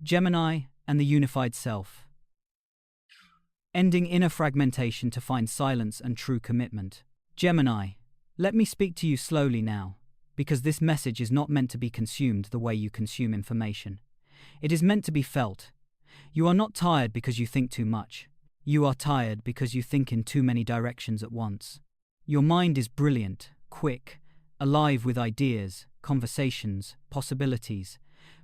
Gemini and the unified self. Ending inner fragmentation to find silence and true commitment. Gemini, let me speak to you slowly now, because this message is not meant to be consumed the way you consume information. It is meant to be felt. You are not tired because you think too much. You are tired because you think in too many directions at once. Your mind is brilliant, quick, alive with ideas, conversations, possibilities.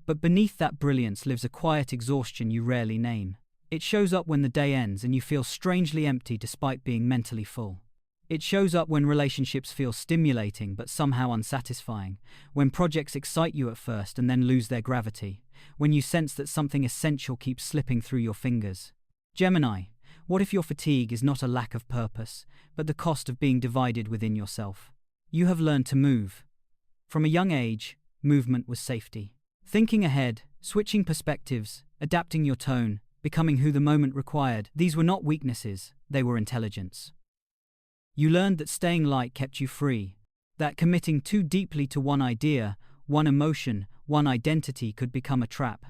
But beneath that brilliance lives a quiet exhaustion you rarely name. It shows up when the day ends and you feel strangely empty despite being mentally full. It shows up when relationships feel stimulating but somehow unsatisfying, when projects excite you at first and then lose their gravity, when you sense that something essential keeps slipping through your fingers. Gemini, what if your fatigue is not a lack of purpose, but the cost of being divided within yourself? You have learned to move. From a young age, movement was safety. Thinking ahead, switching perspectives, adapting your tone, becoming who the moment required, these were not weaknesses, they were intelligence. You learned that staying light kept you free, that committing too deeply to one idea, one emotion, one identity could become a trap,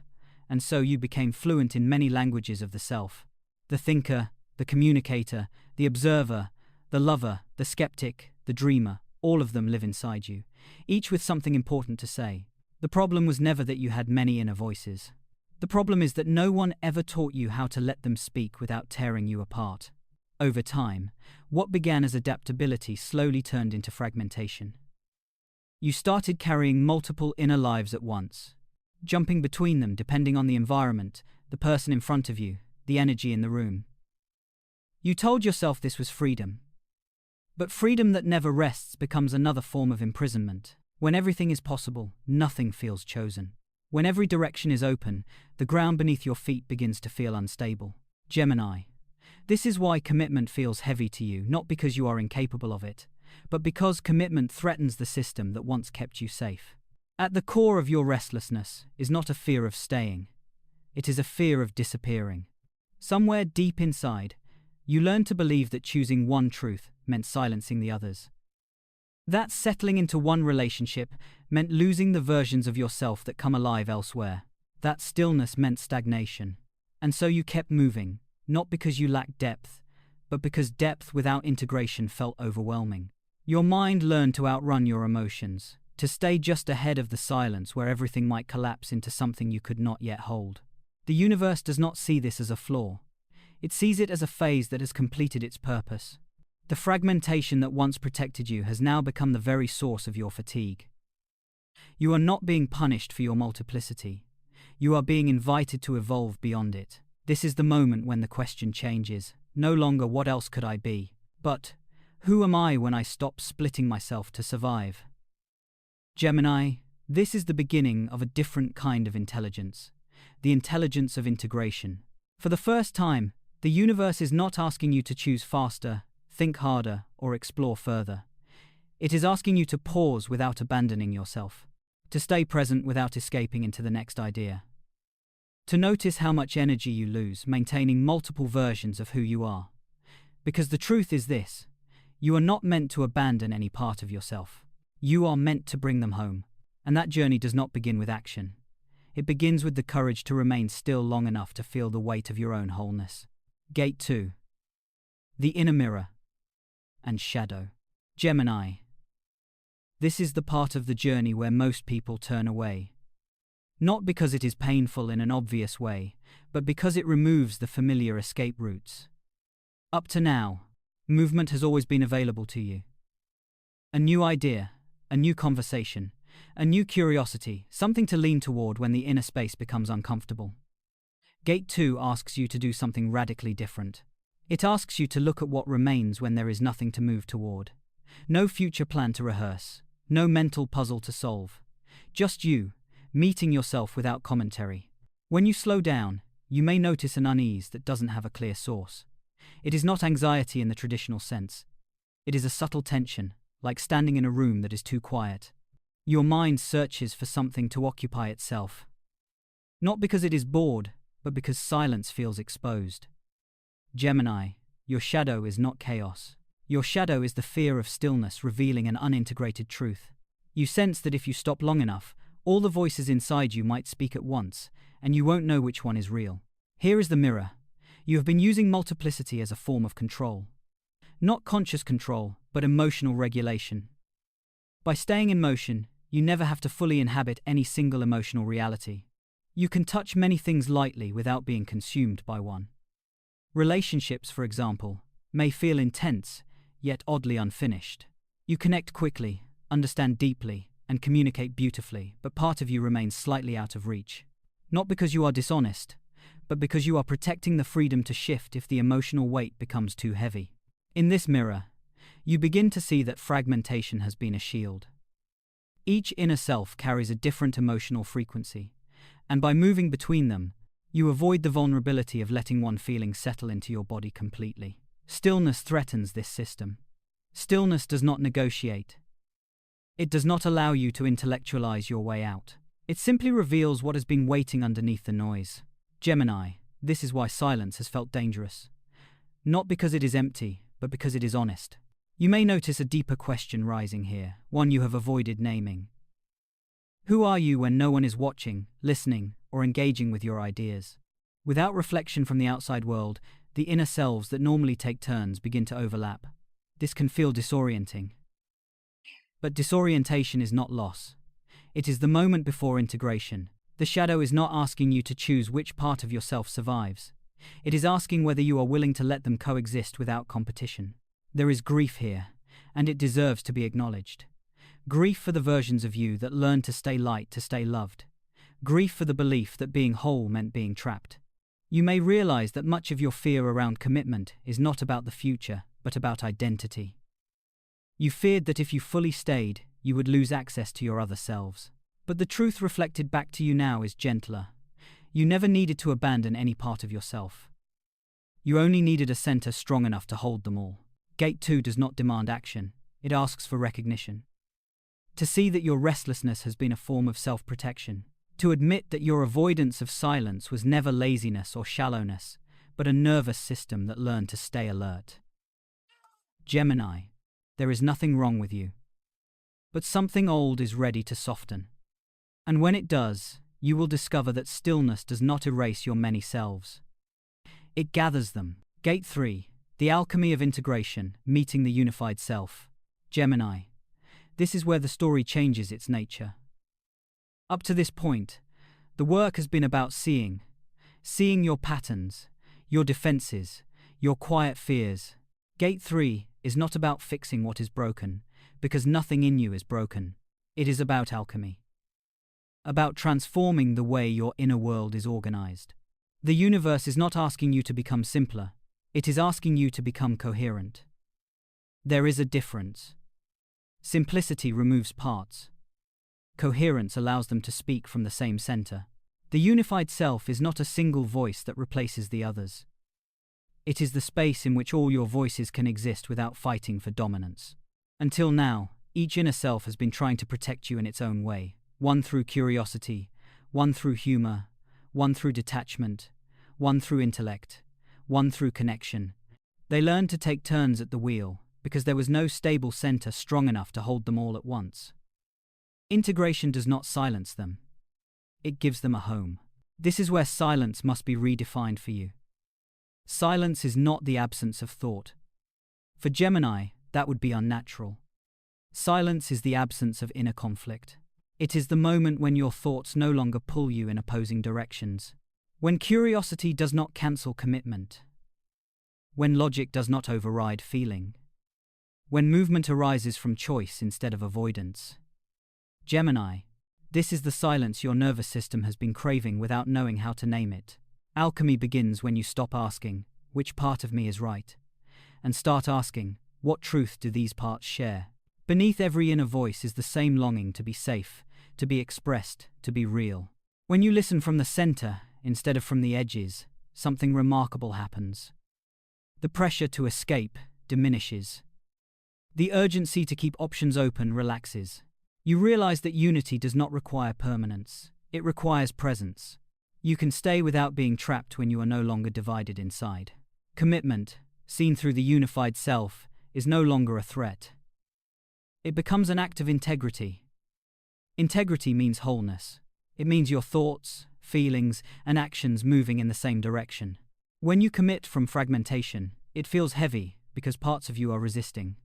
and so you became fluent in many languages of the self. The thinker, the communicator, the observer, the lover, the skeptic, the dreamer, all of them live inside you, each with something important to say. The problem was never that you had many inner voices. The problem is that no one ever taught you how to let them speak without tearing you apart. Over time, what began as adaptability slowly turned into fragmentation. You started carrying multiple inner lives at once, jumping between them depending on the environment, the person in front of you, the energy in the room. You told yourself this was freedom. But freedom that never rests becomes another form of imprisonment. When everything is possible, nothing feels chosen. When every direction is open, the ground beneath your feet begins to feel unstable. Gemini, this is why commitment feels heavy to you, not because you are incapable of it, but because commitment threatens the system that once kept you safe. At the core of your restlessness is not a fear of staying. It is a fear of disappearing. Somewhere deep inside, you learned to believe that choosing one truth meant silencing the others. That settling into one relationship meant losing the versions of yourself that come alive elsewhere. That stillness meant stagnation. And so you kept moving, not because you lacked depth, but because depth without integration felt overwhelming. Your mind learned to outrun your emotions, to stay just ahead of the silence where everything might collapse into something you could not yet hold. The universe does not see this as a flaw. It sees it as a phase that has completed its purpose. The fragmentation that once protected you has now become the very source of your fatigue. You are not being punished for your multiplicity. You are being invited to evolve beyond it. This is the moment when the question changes, no longer what else could I be, but who am I when I stop splitting myself to survive? Gemini, this is the beginning of a different kind of intelligence, the intelligence of integration. For the first time, the universe is not asking you to choose faster, think harder, or explore further. It is asking you to pause without abandoning yourself, to stay present without escaping into the next idea, to notice how much energy you lose maintaining multiple versions of who you are. Because the truth is this, you are not meant to abandon any part of yourself. You are meant to bring them home, and that journey does not begin with action. It begins with the courage to remain still long enough to feel the weight of your own wholeness. Gate 2. The inner mirror and shadow. Gemini. This is the part of the journey where most people turn away. Not because it is painful in an obvious way, but because it removes the familiar escape routes. Up to now, movement has always been available to you. A new idea, a new conversation, a new curiosity, something to lean toward when the inner space becomes uncomfortable. Gate 2 asks you to do something radically different. It asks you to look at what remains when there is nothing to move toward. No future plan to rehearse, no mental puzzle to solve. Just you, meeting yourself without commentary. When you slow down, you may notice an unease that doesn't have a clear source. It is not anxiety in the traditional sense. It is a subtle tension, like standing in a room that is too quiet. Your mind searches for something to occupy itself. Not because it is bored, but because silence feels exposed. Gemini, your shadow is not chaos. Your shadow is the fear of stillness revealing an unintegrated truth. You sense that if you stop long enough, all the voices inside you might speak at once, and you won't know which one is real. Here is the mirror. You have been using multiplicity as a form of control. Not conscious control, but emotional regulation. By staying in motion, you never have to fully inhabit any single emotional reality. You can touch many things lightly without being consumed by one. Relationships, for example, may feel intense, yet oddly unfinished. You connect quickly, understand deeply, and communicate beautifully, but part of you remains slightly out of reach. Not because you are dishonest, but because you are protecting the freedom to shift if the emotional weight becomes too heavy. In this mirror, you begin to see that fragmentation has been a shield. Each inner self carries a different emotional frequency, and by moving between them, you avoid the vulnerability of letting one feeling settle into your body completely. Stillness threatens this system. Stillness does not negotiate. It does not allow you to intellectualize your way out. It simply reveals what has been waiting underneath the noise. Gemini, this is why silence has felt dangerous. Not because it is empty, but because it is honest. You may notice a deeper question rising here, one you have avoided naming. Who are you when no one is watching, listening, or engaging with your ideas? Without reflection from the outside world, the inner selves that normally take turns begin to overlap. This can feel disorienting. But disorientation is not loss. It is the moment before integration. The shadow is not asking you to choose which part of yourself survives. It is asking whether you are willing to let them coexist without competition. There is grief here, and it deserves to be acknowledged. Grief for the versions of you that learned to stay light, to stay loved. Grief for the belief that being whole meant being trapped. You may realize that much of your fear around commitment is not about the future, but about identity. You feared that if you fully stayed, you would lose access to your other selves. But the truth reflected back to you now is gentler. You never needed to abandon any part of yourself. You only needed a center strong enough to hold them all. Gate 2 does not demand action, it asks for recognition. To see that your restlessness has been a form of self-protection. To admit that your avoidance of silence was never laziness or shallowness, but a nervous system that learned to stay alert. Gemini, there is nothing wrong with you. But something old is ready to soften. And when it does, you will discover that stillness does not erase your many selves. It gathers them. Gate 3, the alchemy of integration, meeting the unified self. Gemini, this is where the story changes its nature. Up to this point, the work has been about seeing your patterns, your defenses, your quiet fears. Gate 3 is not about fixing what is broken, because nothing in you is broken. It is about alchemy. About transforming the way your inner world is organized. The universe is not asking you to become simpler, it is asking you to become coherent. There is a difference. Simplicity removes parts. Coherence allows them to speak from the same center. The unified self is not a single voice that replaces the others. It is the space in which all your voices can exist without fighting for dominance. Until now, each inner self has been trying to protect you in its own way. One through curiosity, one through humor, one through detachment, one through intellect, one through connection. They learned to take turns at the wheel, because there was no stable center strong enough to hold them all at once. Integration does not silence them. It gives them a home. This is where silence must be redefined for you. Silence is not the absence of thought. For Gemini, that would be unnatural. Silence is the absence of inner conflict. It is the moment when your thoughts no longer pull you in opposing directions. When curiosity does not cancel commitment. When logic does not override feeling. When movement arises from choice instead of avoidance. Gemini, this is the silence your nervous system has been craving without knowing how to name it. Alchemy begins when you stop asking, which part of me is right? And start asking, what truth do these parts share? Beneath every inner voice is the same longing to be safe, to be expressed, to be real. When you listen from the center, instead of from the edges, something remarkable happens. The pressure to escape diminishes. The urgency to keep options open relaxes. You realize that unity does not require permanence. It requires presence. You can stay without being trapped when you are no longer divided inside. Commitment, seen through the unified self, is no longer a threat. It becomes an act of integrity. Integrity means wholeness. It means your thoughts, feelings, and actions moving in the same direction. When you commit from fragmentation, it feels heavy because parts of you are resisting.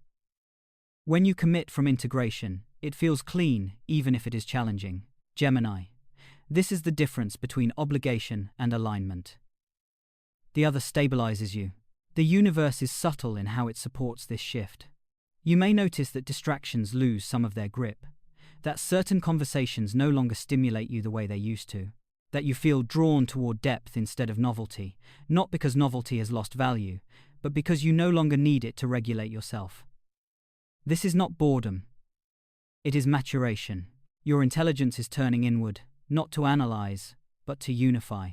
When you commit from integration, it feels clean even if it is challenging. Gemini. This is the difference between obligation and alignment. The other stabilizes you. The universe is subtle in how it supports this shift. You may notice that distractions lose some of their grip, that certain conversations no longer stimulate you the way they used to, that you feel drawn toward depth instead of novelty, not because novelty has lost value, but because you no longer need it to regulate yourself. This is not boredom. It is maturation. Your intelligence is turning inward, not to analyze, but to unify.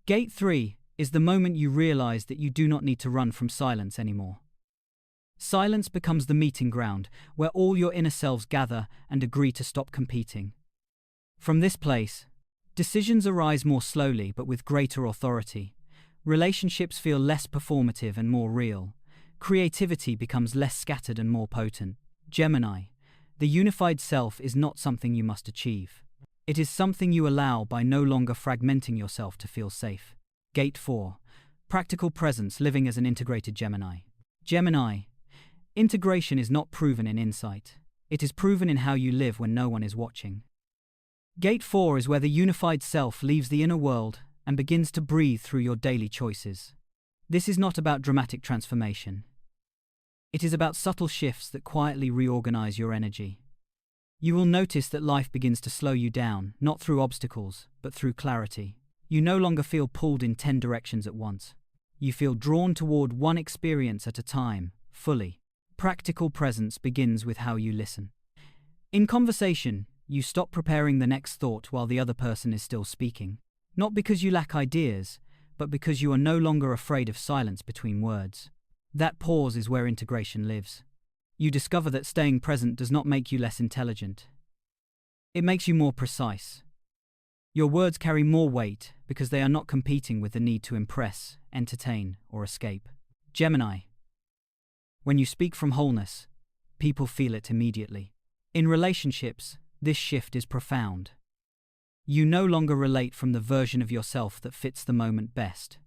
Gate 3 is the moment you realize that you do not need to run from silence anymore. Silence becomes the meeting ground where all your inner selves gather and agree to stop competing. From this place, decisions arise more slowly but with greater authority. Relationships feel less performative and more real. Creativity becomes less scattered and more potent. Gemini, the unified self is not something you must achieve. It is something you allow by no longer fragmenting yourself to feel safe. Gate 4. Practical presence, living as an integrated Gemini. Gemini, integration is not proven in insight. It is proven in how you live when no one is watching. Gate 4 is where the unified self leaves the inner world and begins to breathe through your daily choices. This is not about dramatic transformation. It is about subtle shifts that quietly reorganize your energy. You will notice that life begins to slow you down, not through obstacles, but through clarity. You no longer feel pulled in 10 directions at once. You feel drawn toward one experience at a time, fully. Practical presence begins with how you listen. In conversation, you stop preparing the next thought while the other person is still speaking. Not because you lack ideas, but because you are no longer afraid of silence between words. That pause is where integration lives. You discover that staying present does not make you less intelligent. It makes you more precise. Your words carry more weight because they are not competing with the need to impress, entertain, or escape. Gemini. When you speak from wholeness, people feel it immediately. In relationships, this shift is profound. You no longer relate from the version of yourself that fits the moment best.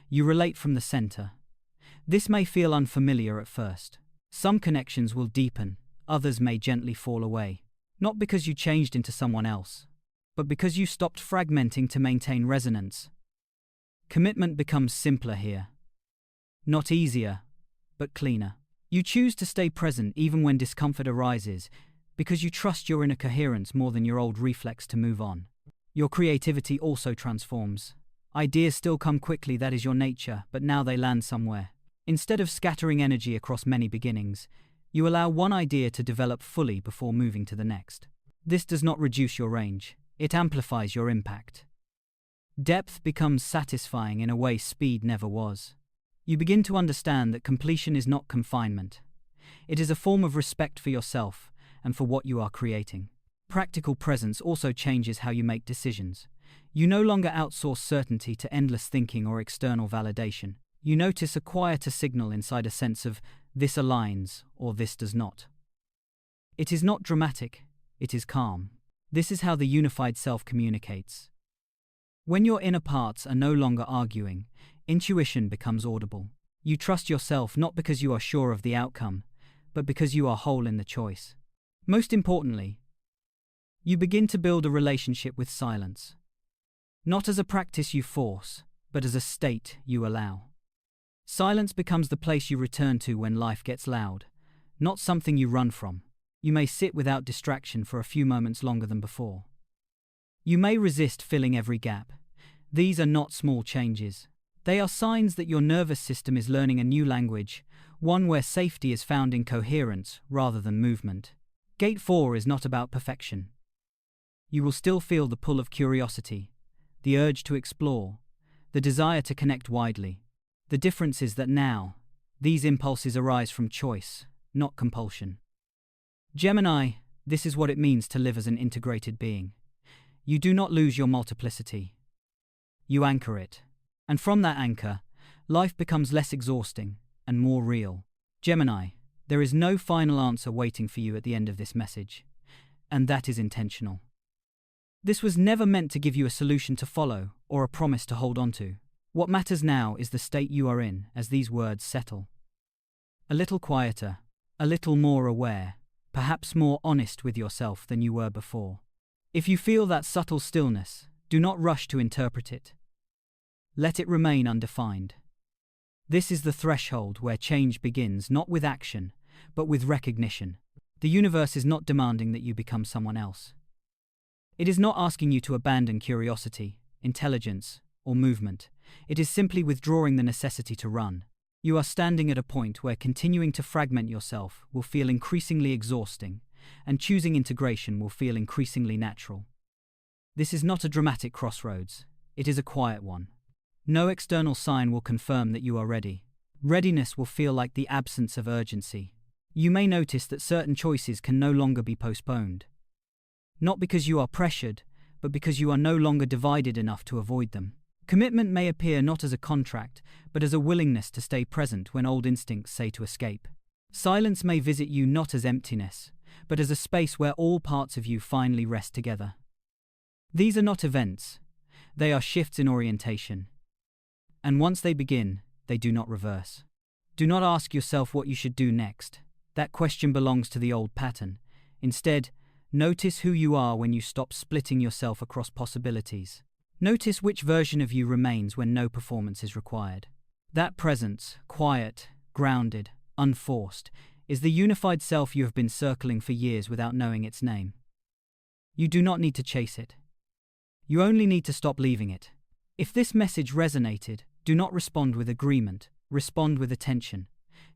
You relate from the center. This may feel unfamiliar at first. Some connections will deepen, others may gently fall away. Not because you changed into someone else, but because you stopped fragmenting to maintain resonance. Commitment becomes simpler here. Not easier, but cleaner. You choose to stay present even when discomfort arises, because you trust your inner coherence more than your old reflex to move on. Your creativity also transforms. Ideas still come quickly, that is your nature, but now they land somewhere. Instead of scattering energy across many beginnings, you allow one idea to develop fully before moving to the next. This does not reduce your range, it amplifies your impact. Depth becomes satisfying in a way speed never was. You begin to understand that completion is not confinement. It is a form of respect for yourself and for what you are creating. Practical presence also changes how you make decisions. You no longer outsource certainty to endless thinking or external validation. You notice a quieter signal inside, a sense of this aligns or this does not. It is not dramatic, it is calm. This is how the unified self communicates. When your inner parts are no longer arguing, intuition becomes audible. You trust yourself not because you are sure of the outcome, but because you are whole in the choice. Most importantly, you begin to build a relationship with silence. Not as a practice you force, but as a state you allow. Silence becomes the place you return to when life gets loud, not something you run from. You may sit without distraction for a few moments longer than before. You may resist filling every gap. These are not small changes. They are signs that your nervous system is learning a new language, one where safety is found in coherence rather than movement. Gate 4 is not about perfection. You will still feel the pull of curiosity, the urge to explore, the desire to connect widely. The difference is that now, these impulses arise from choice, not compulsion. Gemini, this is what it means to live as an integrated being. You do not lose your multiplicity. You anchor it. And from that anchor, life becomes less exhausting and more real. Gemini, there is no final answer waiting for you at the end of this message. And that is intentional. This was never meant to give you a solution to follow or a promise to hold on to. What matters now is the state you are in as these words settle. A little quieter, a little more aware, perhaps more honest with yourself than you were before. If you feel that subtle stillness, do not rush to interpret it. Let it remain undefined. This is the threshold where change begins, not with action, but with recognition. The universe is not demanding that you become someone else. It is not asking you to abandon curiosity, intelligence, or movement. It is simply withdrawing the necessity to run. You are standing at a point where continuing to fragment yourself will feel increasingly exhausting, and choosing integration will feel increasingly natural. This is not a dramatic crossroads, it is a quiet one. No external sign will confirm that you are ready. Readiness will feel like the absence of urgency. You may notice that certain choices can no longer be postponed. Not because you are pressured, but because you are no longer divided enough to avoid them. Commitment may appear not as a contract, but as a willingness to stay present when old instincts say to escape. Silence may visit you not as emptiness, but as a space where all parts of you finally rest together. These are not events, they are shifts in orientation. And once they begin, they do not reverse. Do not ask yourself what you should do next. That question belongs to the old pattern. Instead, notice who you are when you stop splitting yourself across possibilities. Notice which version of you remains when no performance is required. That presence, quiet, grounded, unforced, is the unified self you have been circling for years without knowing its name. You do not need to chase it. You only need to stop leaving it. If this message resonated, do not respond with agreement, respond with attention.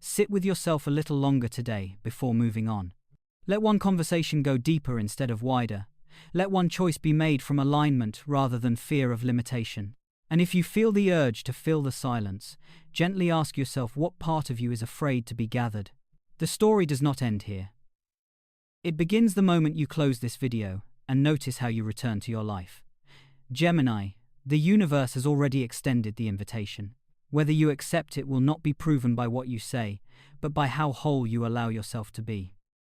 Sit with yourself a little longer today before moving on. Let one conversation go deeper instead of wider. Let one choice be made from alignment rather than fear of limitation. And if you feel the urge to fill the silence, gently ask yourself what part of you is afraid to be gathered. The story does not end here. It begins the moment you close this video and notice how you return to your life. Gemini, the universe has already extended the invitation. Whether you accept it will not be proven by what you say, but by how whole you allow yourself to be.